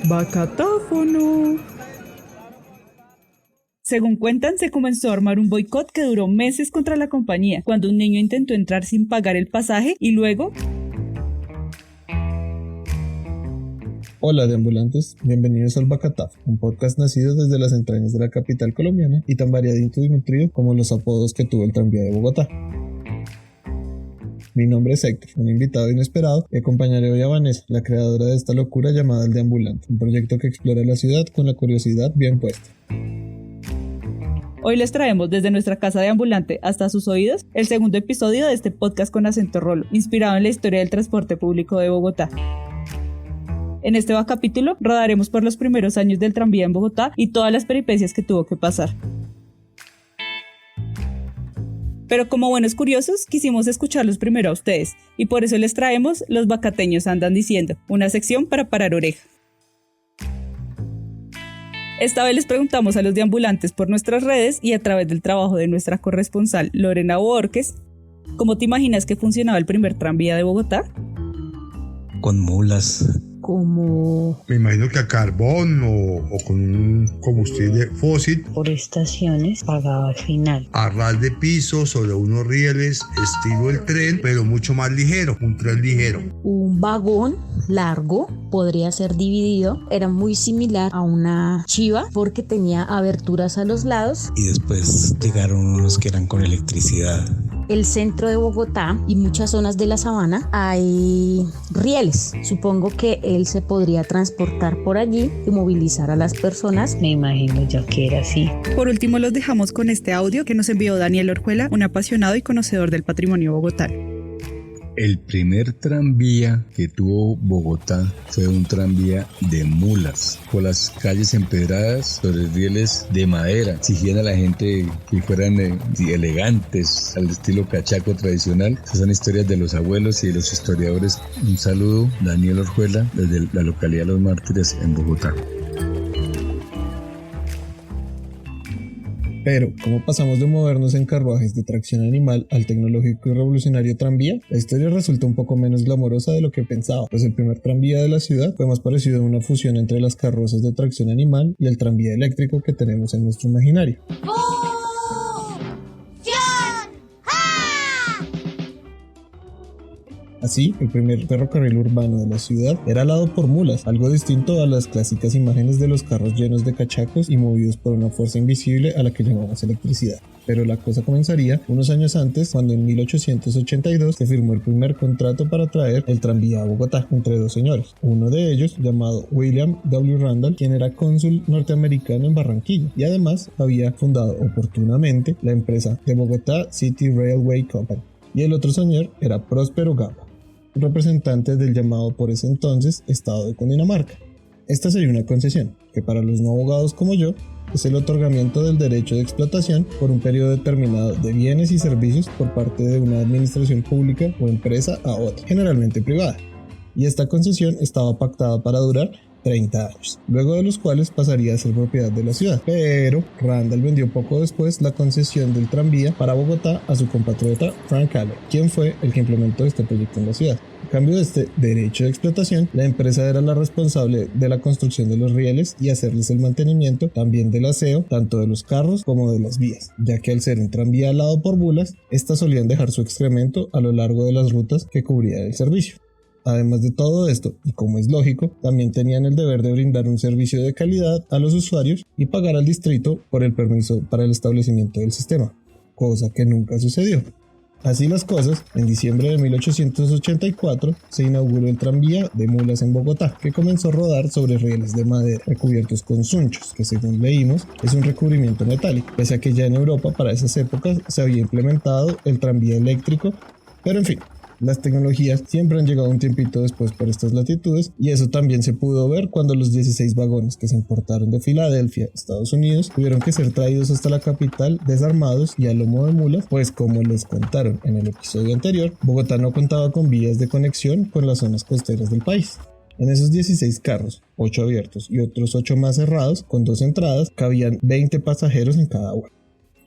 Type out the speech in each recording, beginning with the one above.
Bacatáfono. Según cuentan, se comenzó a armar un boicot que duró meses contra la compañía, cuando un niño intentó entrar sin pagar el pasaje y luego... Hola deambulantes, bienvenidos al Bacataf, un podcast nacido desde las entrañas de la capital colombiana y tan variadito y nutrido como los apodos que tuvo el tranvía de Bogotá. Mi nombre es Héctor, un invitado inesperado, y acompañaré hoy a Vanessa, la creadora de esta locura llamada El Deambulante, un proyecto que explora la ciudad con la curiosidad bien puesta. Hoy les traemos desde nuestra casa de ambulante hasta sus oídos el segundo episodio de este podcast con acento rolo, inspirado en la historia del transporte público de Bogotá. En este capítulo rodaremos por los primeros años del tranvía en Bogotá y todas las peripecias que tuvo que pasar. Pero como buenos curiosos, quisimos escucharlos primero a ustedes, y por eso les traemos Los Bacateños Andan Diciendo, una sección para parar oreja. Esta vez les preguntamos a los deambulantes por nuestras redes y a través del trabajo de nuestra corresponsal Lorena Borges, ¿cómo te imaginas que funcionaba el primer tranvía de Bogotá? Con mulas. Como me imagino que a carbón o con un combustible fósil. por estaciones, pagaba al final. A ras de piso sobre unos rieles, estilo el tren, pero mucho más ligero, un tren ligero. Un vagón largo podría ser dividido, era muy similar a una chiva porque tenía aberturas a los lados. Y después llegaron unos que eran con electricidad. El centro de Bogotá y muchas zonas de la sabana hay rieles. Supongo que él se podría transportar por allí y movilizar a las personas. Me imagino yo que era así. Por último los dejamos con este audio que nos envió Daniel Orjuela, un apasionado y conocedor del patrimonio bogotano. El primer tranvía que tuvo Bogotá fue un tranvía de mulas, por las calles empedradas sobre rieles de madera. Exigían a la gente que fueran elegantes, al estilo cachaco tradicional. Esas son historias de los abuelos y de los historiadores. Un saludo, Daniel Orjuela, desde la localidad de Los Mártires, en Bogotá. Pero, ¿cómo pasamos de movernos en carruajes de tracción animal al tecnológico y revolucionario tranvía? La historia resulta un poco menos glamorosa de lo que pensaba, pues el primer tranvía de la ciudad fue más parecido a una fusión entre las carrozas de tracción animal y el tranvía eléctrico que tenemos en nuestro imaginario. Así, el primer ferrocarril urbano de la ciudad era alado por mulas, algo distinto a las clásicas imágenes de los carros llenos de cachacos y movidos por una fuerza invisible a la que llamamos electricidad. Pero la cosa comenzaría unos años antes, cuando en 1882 se firmó el primer contrato para traer el tranvía a Bogotá entre dos señores. Uno de ellos, llamado William W. Randall, quien era cónsul norteamericano en Barranquilla y además había fundado oportunamente la empresa de Bogotá City Railway Company. Y el otro señor era Próspero Gamba, un representante del llamado por ese entonces Estado de Cundinamarca. Esta sería una concesión, que para los no abogados como yo, es el otorgamiento del derecho de explotación por un periodo determinado de bienes y servicios por parte de una administración pública o empresa a otra, generalmente privada. Y esta concesión estaba pactada para durar 30 años, luego de los cuales pasaría a ser propiedad de la ciudad. Pero Randall vendió poco después la concesión del tranvía para Bogotá a su compatriota Frank Haller, quien fue el que implementó este proyecto en la ciudad. A cambio de este derecho de explotación, la empresa era la responsable de la construcción de los rieles y hacerles el mantenimiento, también del aseo, tanto de los carros como de las vías, ya que al ser un tranvía alado por mulas, estas solían dejar su excremento a lo largo de las rutas que cubría el servicio. Además de todo esto, y como es lógico, también tenían el deber de brindar un servicio de calidad a los usuarios y pagar al distrito por el permiso para el establecimiento del sistema, cosa que nunca sucedió. Así las cosas, en diciembre de 1884 se inauguró el tranvía de mulas en Bogotá, que comenzó a rodar sobre rieles de madera recubiertos con sunchos, que según leímos es un recubrimiento metálico, pese a que ya en Europa para esas épocas se había implementado el tranvía eléctrico, pero en fin. Las tecnologías siempre han llegado un tiempito después por estas latitudes y eso también se pudo ver cuando los 16 vagones que se importaron de Filadelfia, Estados Unidos, tuvieron que ser traídos hasta la capital desarmados y a lomo de mulas, pues como les contaron en el episodio anterior, Bogotá no contaba con vías de conexión con las zonas costeras del país. En esos 16 carros, 8 abiertos y otros 8 más cerrados, con 2 entradas, cabían 20 pasajeros en cada uno.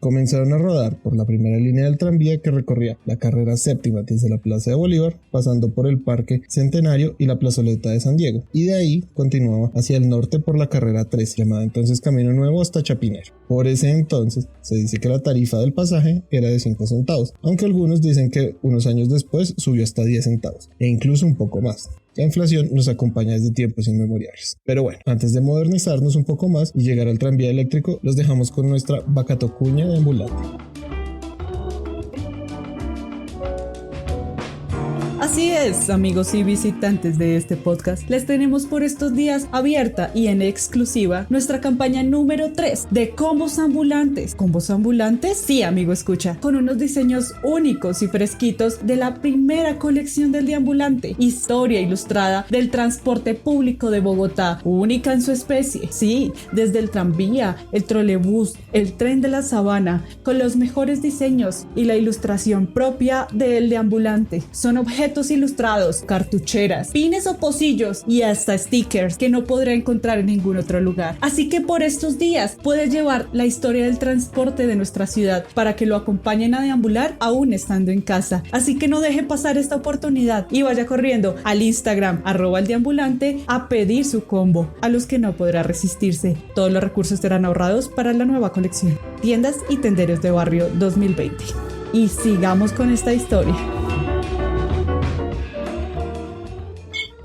Comenzaron a rodar por la primera línea del tranvía que recorría la carrera séptima desde la Plaza de Bolívar, pasando por el Parque Centenario y la plazoleta de San Diego, y de ahí continuaba hacia el norte por la carrera 3, llamada entonces Camino Nuevo hasta Chapinero. Por ese entonces se dice que la tarifa del pasaje era de 5 centavos, aunque algunos dicen que unos años después subió hasta 10 centavos, e incluso un poco más. La inflación nos acompaña desde tiempos inmemoriales. Pero bueno, antes de modernizarnos un poco más y llegar al tranvía eléctrico, los dejamos con nuestra vacatocuña de ambulante. Así es, amigos y visitantes de este podcast, les tenemos por estos días abierta y en exclusiva nuestra campaña número 3 de combos ambulantes. ¿Combos ambulantes? Sí, amigo, escucha, con unos diseños únicos y fresquitos de la primera colección del Deambulante, historia ilustrada del transporte público de Bogotá, única en su especie. Sí, desde el tranvía, el trolebús, el tren de la sabana, con los mejores diseños y la ilustración propia del Deambulante. Son objetos ilustrados, cartucheras, pines o pocillos y hasta stickers que no podrá encontrar en ningún otro lugar. Así que por estos días puedes llevar la historia del transporte de nuestra ciudad para que lo acompañen a deambular aún estando en casa. Así que no deje pasar esta oportunidad y vaya corriendo al Instagram @eldeambulante a pedir su combo a los que no podrá resistirse. Todos los recursos serán ahorrados para la nueva colección. Tiendas y tenderos de barrio 2020. Y sigamos con esta historia.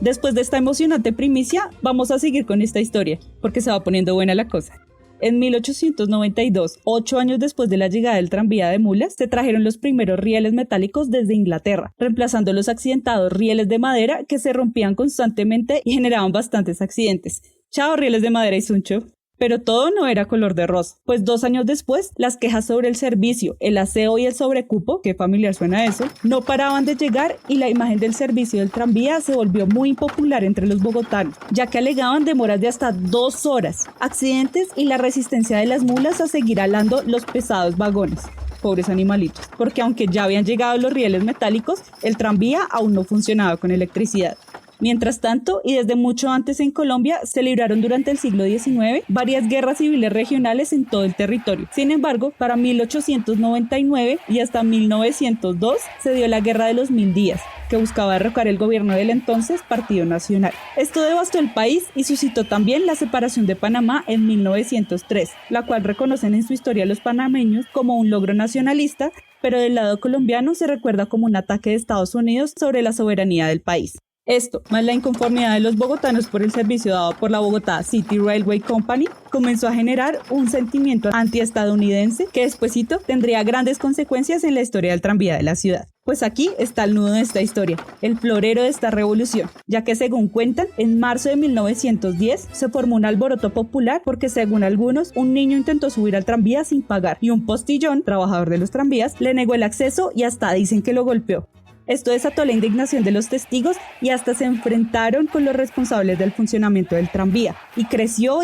Después de esta emocionante primicia, vamos a seguir con esta historia, porque se va poniendo buena la cosa. En 1892, 8 años después de la llegada del tranvía de mulas, se trajeron los primeros rieles metálicos desde Inglaterra, reemplazando los accidentados rieles de madera que se rompían constantemente y generaban bastantes accidentes. Chao, rieles de madera y suncho. Pero todo no era color de rosa, pues 2 años después, las quejas sobre el servicio, el aseo y el sobrecupo, qué familiar suena eso, no paraban de llegar y la imagen del servicio del tranvía se volvió muy impopular entre los bogotanos, ya que alegaban demoras de hasta 2 horas, accidentes y la resistencia de las mulas a seguir alando los pesados vagones. Pobres animalitos, porque aunque ya habían llegado los rieles metálicos, el tranvía aún no funcionaba con electricidad. Mientras tanto, y desde mucho antes en Colombia, se libraron durante el siglo XIX varias guerras civiles regionales en todo el territorio. Sin embargo, para 1899 y hasta 1902 se dio la Guerra de los 1000 días, que buscaba derrocar el gobierno del entonces Partido Nacional. Esto devastó el país y suscitó también la separación de Panamá en 1903, la cual reconocen en su historia los panameños como un logro nacionalista, pero del lado colombiano se recuerda como un ataque de Estados Unidos sobre la soberanía del país. Esto, más la inconformidad de los bogotanos por el servicio dado por la Bogotá City Railway Company, comenzó a generar un sentimiento antiestadounidense que despuesito tendría grandes consecuencias en la historia del tranvía de la ciudad. Pues aquí está el nudo de esta historia, el florero de esta revolución, ya que según cuentan, en marzo de 1910 se formó un alboroto popular porque según algunos, un niño intentó subir al tranvía sin pagar y un postillón, trabajador de los tranvías, le negó el acceso y hasta dicen que lo golpeó. Esto desató la indignación de los testigos y hasta se enfrentaron con los responsables del funcionamiento del tranvía. Y creció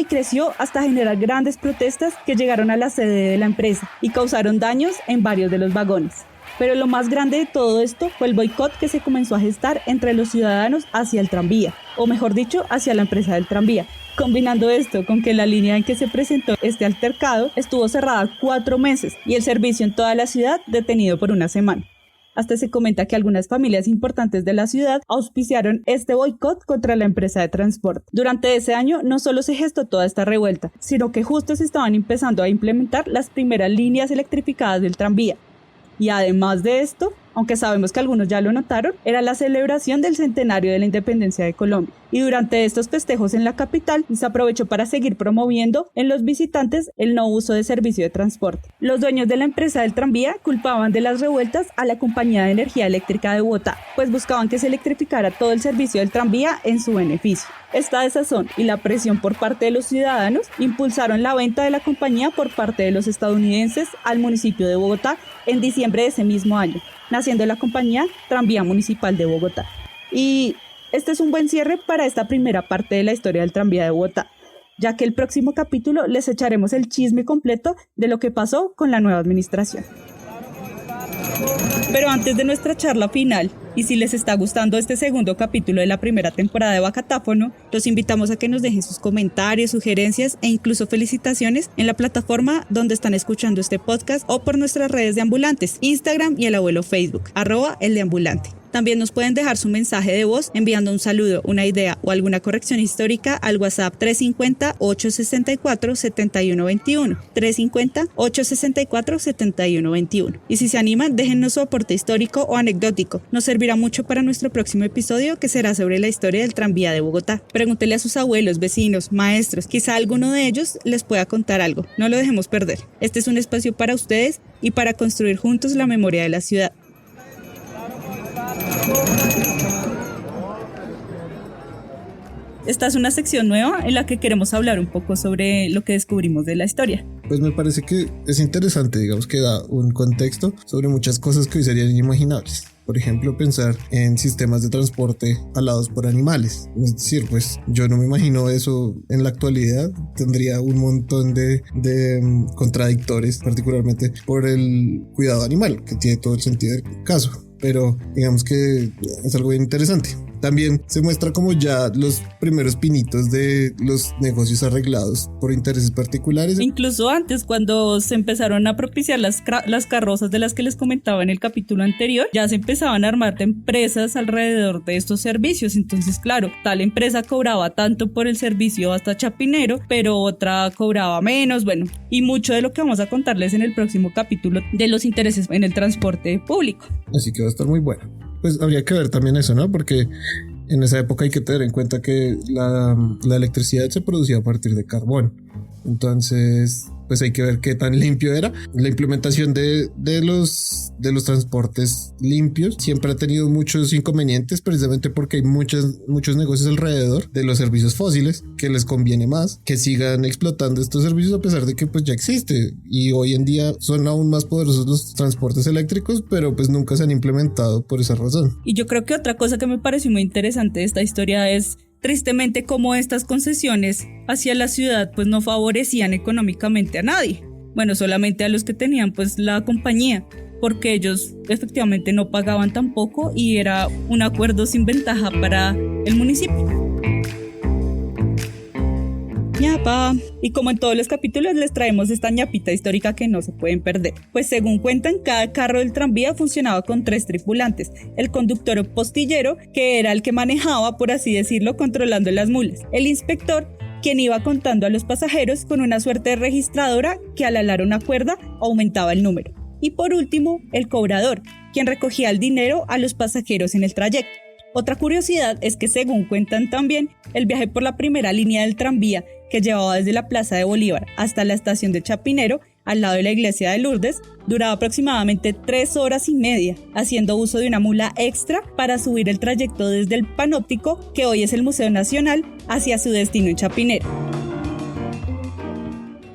hasta generar grandes protestas que llegaron a la sede de la empresa y causaron daños en varios de los vagones. Pero lo más grande de todo esto fue el boicot que se comenzó a gestar entre los ciudadanos hacia el tranvía, o mejor dicho, hacia la empresa del tranvía. Combinando esto con que la línea en que se presentó este altercado estuvo cerrada 4 meses y el servicio en toda la ciudad detenido por 1 semana. Hasta se comenta que algunas familias importantes de la ciudad auspiciaron este boicot contra la empresa de transporte. Durante ese año no solo se gestó toda esta revuelta, sino que justo se estaban empezando a implementar las primeras líneas electrificadas del tranvía. Y además de esto, aunque sabemos que algunos ya lo notaron, era la celebración del centenario de la independencia de Colombia. Y durante estos festejos en la capital, se aprovechó para seguir promoviendo en los visitantes el no uso de servicio de transporte. Los dueños de la empresa del tranvía culpaban de las revueltas a la Compañía de Energía Eléctrica de Bogotá, pues buscaban que se electrificara todo el servicio del tranvía en su beneficio. Esta desazón y la presión por parte de los ciudadanos impulsaron la venta de la compañía por parte de los estadounidenses al municipio de Bogotá en diciembre de ese mismo año, naciendo la compañía Tranvía Municipal de Bogotá. Y este es un buen cierre para esta primera parte de la historia del tranvía de Bogotá, ya que el próximo capítulo les echaremos el chisme completo de lo que pasó con la nueva administración. Pero antes de nuestra charla final, y si les está gustando este segundo capítulo de la primera temporada de Vacatáfono, los invitamos a que nos dejen sus comentarios, sugerencias e incluso felicitaciones en la plataforma donde están escuchando este podcast o por nuestras redes de ambulantes, Instagram y el abuelo Facebook, @eldeambulante. También nos pueden dejar su mensaje de voz enviando un saludo, una idea o alguna corrección histórica al WhatsApp 350-864-7121. 350-864-7121. Y si se animan, déjennos su aporte histórico o anecdótico. Nos servirá mucho para nuestro próximo episodio, que será sobre la historia del tranvía de Bogotá. Pregúntenle a sus abuelos, vecinos, maestros, quizá alguno de ellos les pueda contar algo. No lo dejemos perder. Este es un espacio para ustedes y para construir juntos la memoria de la ciudad. Esta es una sección nueva en la que queremos hablar un poco sobre lo que descubrimos de la historia. Pues me parece que es interesante, digamos que da un contexto sobre muchas cosas que hoy serían inimaginables. Por ejemplo, pensar en sistemas de transporte alados por animales. Es decir, pues yo no me imagino eso en la actualidad. Tendría un montón de contradictores, particularmente por el cuidado animal, que tiene todo el sentido del caso. Pero digamos que es algo bien interesante. También se muestra como ya los primeros pinitos de los negocios arreglados por intereses particulares. Incluso antes, cuando se empezaron a propiciar las carrozas de las que les comentaba en el capítulo anterior, ya se empezaban a armar empresas alrededor de estos servicios. Entonces, claro, tal empresa cobraba tanto por el servicio hasta Chapinero, pero otra cobraba menos. Bueno, y mucho de lo que vamos a contarles en el próximo capítulo de los intereses en el transporte público. Así que va a estar muy bueno. Pues habría que ver también eso, ¿no? Porque en esa época hay que tener en cuenta que la electricidad se producía a partir de carbón. Entonces, pues hay que ver qué tan limpio era. La implementación de los transportes limpios siempre ha tenido muchos inconvenientes, precisamente porque hay muchos negocios alrededor de los servicios fósiles que les conviene más que sigan explotando estos servicios, a pesar de que pues ya existe, y hoy en día son aún más poderosos los transportes eléctricos, pero pues nunca se han implementado por esa razón. Y yo creo que otra cosa que me pareció muy interesante de esta historia es tristemente cómo estas concesiones hacia la ciudad pues no favorecían económicamente a nadie. Bueno, solamente a los que tenían pues la compañía, porque ellos efectivamente no pagaban tampoco y era un acuerdo sin ventaja para el municipio. ñapa. Y como en todos los capítulos les traemos esta ñapita histórica que no se pueden perder. Pues según cuentan, cada carro del tranvía funcionaba con 3 tripulantes: el conductor o postillero, que era el que manejaba, por así decirlo, controlando las mulas; el inspector, quien iba contando a los pasajeros con una suerte de registradora que al alar una cuerda aumentaba el número; y por último, el cobrador, quien recogía el dinero a los pasajeros en el trayecto. Otra curiosidad es que, según cuentan también, el viaje por la primera línea del tranvía, que llevaba desde la Plaza de Bolívar hasta la estación de Chapinero, al lado de la iglesia de Lourdes, duraba aproximadamente 3 horas y media, haciendo uso de una mula extra para subir el trayecto desde el Panóptico, que hoy es el Museo Nacional, hacia su destino en Chapinero.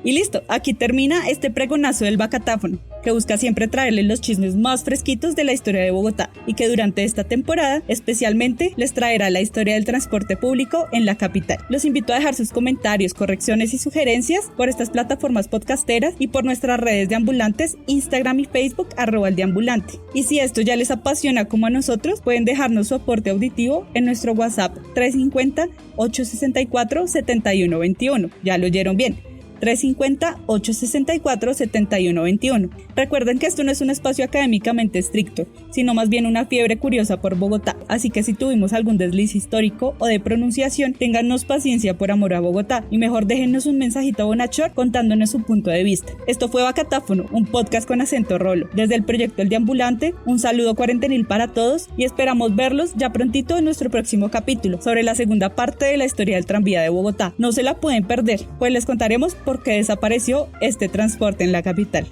Y listo, aquí termina este pregonazo del Vacatáfono, que busca siempre traerles los chismes más fresquitos de la historia de Bogotá, y que durante esta temporada especialmente les traerá la historia del transporte público en la capital. Los invito a dejar sus comentarios, correcciones y sugerencias por estas plataformas podcasteras y por nuestras redes de ambulantes, Instagram y Facebook, @eldeambulante. Y si esto ya les apasiona como a nosotros, pueden dejarnos su aporte auditivo en nuestro WhatsApp 350-864-7121. Ya lo oyeron bien. 350-864-7121. Recuerden que esto no es un espacio académicamente estricto, sino más bien una fiebre curiosa por Bogotá, así que si tuvimos algún desliz histórico o de pronunciación, téngannos paciencia por amor a Bogotá, y mejor déjennos un mensajito bonachón contándonos su punto de vista. Esto fue Vacatáfono, un podcast con acento rolo. Desde el proyecto El Deambulante, un saludo cuarentenil para todos y esperamos verlos ya prontito en nuestro próximo capítulo sobre la segunda parte de la historia del tranvía de Bogotá. No se la pueden perder, pues les contaremos por qué desapareció este transporte en la capital.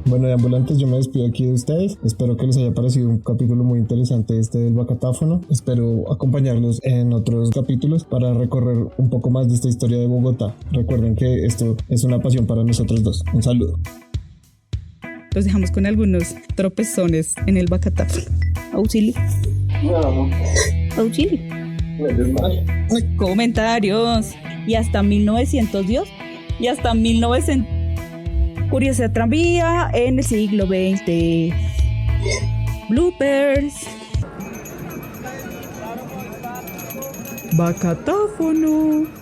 Bueno, de ambulantes, yo me despido aquí de ustedes. Espero que les haya parecido un capítulo muy interesante del Vacatáfono. Espero acompañarlos en otros capítulos para recorrer un poco más de esta historia de Bogotá. Recuerden que esto es una pasión para nosotros dos. Un saludo. Los dejamos con algunos tropezones en el Vacatáfono. Auxilio. No. Auxilio. Comentarios. Y hasta 1900 Dios. Y hasta 1900. Curiosidad tranvía en el siglo XX. Bloopers. Bacatáfono.